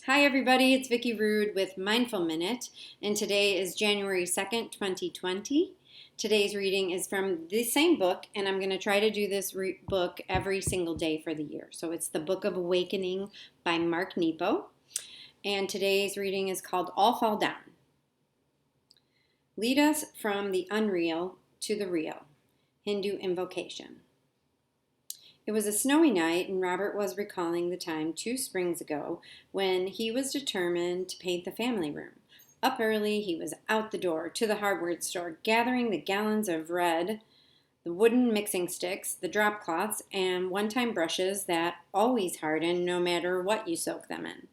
Hi everybody, it's Vicki Rude with Mindful Minute, and today is January 2nd, 2020. Today's reading is from the same book, and I'm going to try to do this book every single day for the year. So it's the Book of Awakening by Mark Nepo, and today's reading is called All Fall Down. Lead us from the unreal to the real. Hindu invocation. It was a snowy night, and Robert was recalling the time 2 springs ago when he was determined to paint the family room. Up early, he was out the door to the hardware store, gathering the gallons of red, the wooden mixing sticks, the drop cloths, and one-time brushes that always harden no matter what you soak them in.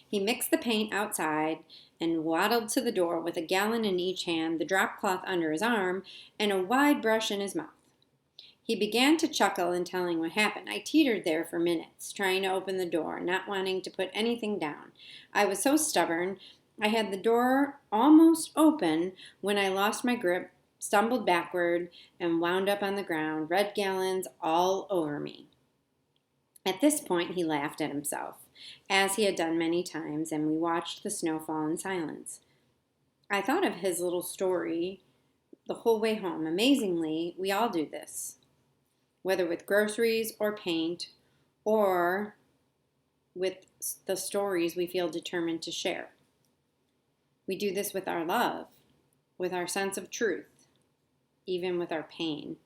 He mixed the paint outside and waddled to the door with a gallon in each hand, the drop cloth under his arm, and a wide brush in his mouth. He began to chuckle in telling what happened. I teetered there for minutes, trying to open the door, not wanting to put anything down. I was so stubborn. I had the door almost open when I lost my grip, stumbled backward, and wound up on the ground, red gallons all over me. At this point, he laughed at himself, as he had done many times, and we watched the snow fall in silence. I thought of his little story the whole way home. Amazingly, we all do this, whether with groceries or paint, or with the stories we feel determined to share. We do this with our love, with our sense of truth, even with our pain.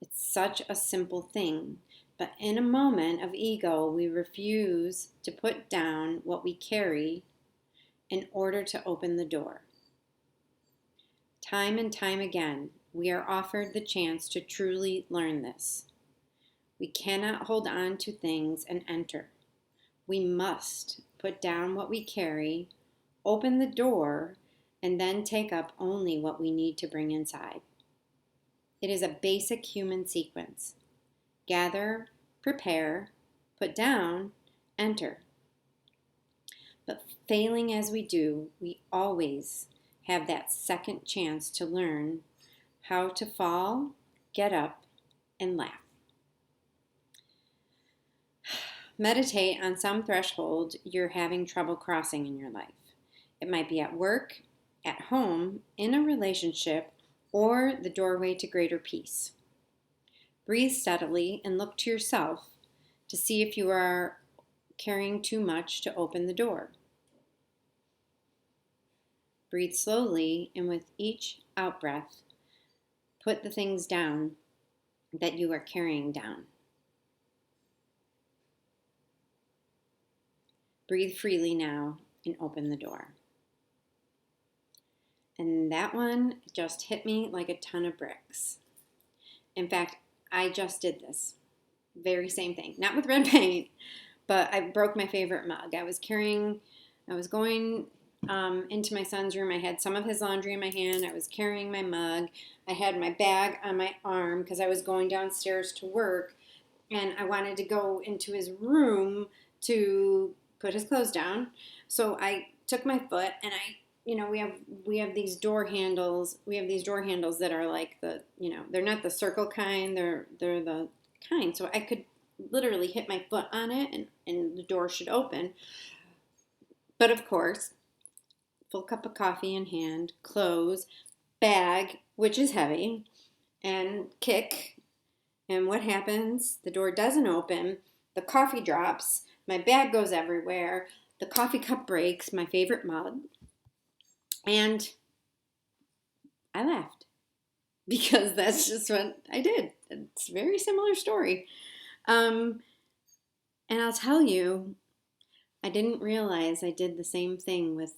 It's such a simple thing, but in a moment of ego, we refuse to put down what we carry in order to open the door. Time and time again, we are offered the chance to truly learn this. We cannot hold on to things and enter. We must put down what we carry, open the door, and then take up only what we need to bring inside. It is a basic human sequence. Gather, prepare, put down, enter. But failing as we do, we always have that second chance to learn how to fall, get up, and laugh. Meditate on some threshold you're having trouble crossing in your life. It might be at work, at home, in a relationship, or the doorway to greater peace. Breathe steadily and look to yourself to see if you are carrying too much to open the door. Breathe slowly, and with each out-breath, put the things down that you are carrying down. Breathe freely now and open the door. And that one just hit me like a ton of bricks. In fact, I just did this very same thing. Not with red paint, but I broke my favorite mug. I was going into my son's room. I had some of his laundry in my hand. I was carrying my mug. I had my bag on my arm because I was going downstairs to work, and I wanted to go into his room to put his clothes down. So I took my foot, and we have these door handles. We have these door handles that are like they're not the circle kind. They're the kind. So I could literally hit my foot on it, and the door should open. But of course, full cup of coffee in hand, clothes, bag, which is heavy, and kick. And what happens? The door doesn't open. The coffee drops. My bag goes everywhere. The coffee cup breaks, my favorite mug. And I laughed because that's just what I did. It's a very similar story. And I'll tell you, I didn't realize I did the same thing with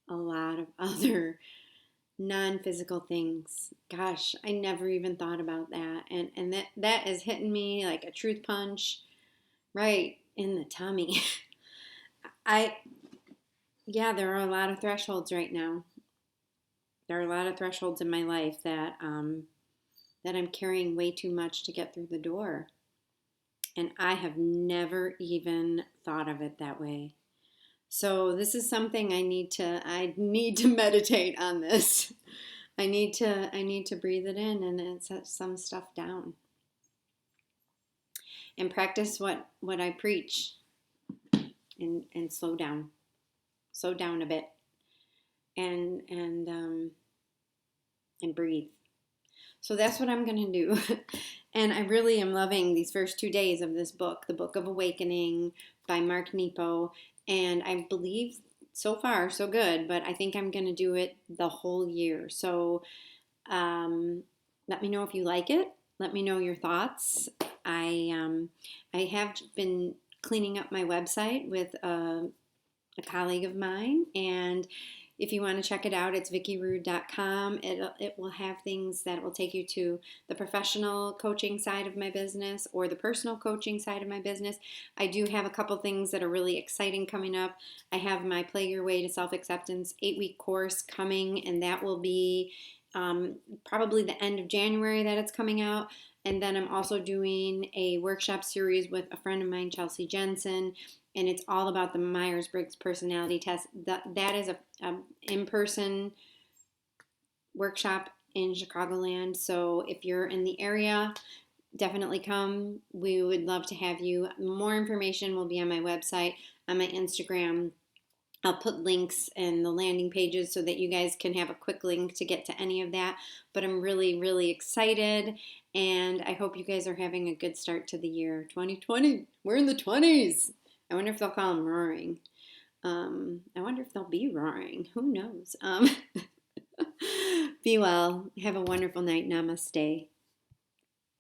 a lot of other non-physical things. Gosh, I never even thought about that. And that is hitting me like a truth punch right in the tummy. There are a lot of thresholds right now. There are a lot of thresholds in my life that I'm carrying way too much to get through the door. And I have never even thought of it that way. So this is something I need to meditate on this. I need to breathe it in and set some stuff down. And practice what I preach. and slow down a bit, and and breathe. So that's what I'm going to do. And I really am loving these first 2 days of this book, The Book of Awakening by Mark Nepo. And I believe so far so good, but I think I'm going to do it the whole year. So let me know if you like it. Let me know your thoughts. I have been cleaning up my website with a colleague of mine, and if you want to check it out, it's vickyrude.com. It will have things that will take you to the professional coaching side of my business or the personal coaching side of my business. I do have a couple things that are really exciting coming up. I have my Play Your Way to Self-Acceptance 8-week course coming, and that will be probably the end of January that it's coming out. And then I'm also doing a workshop series with a friend of mine, Chelsea Jensen, and it's all about the Myers-Briggs personality test. That is a in-person workshop in Chicagoland. So if you're in the area, definitely come. We would love to have you. More information will be on my website, on my Instagram. I'll put links in the landing pages so that you guys can have a quick link to get to any of that. But I'm really, really excited, and I hope you guys are having a good start to the year. 2020, we're in the 20s. I wonder if they'll call them roaring. I wonder if they'll be roaring. Who knows? Be well. Have a wonderful night. Namaste.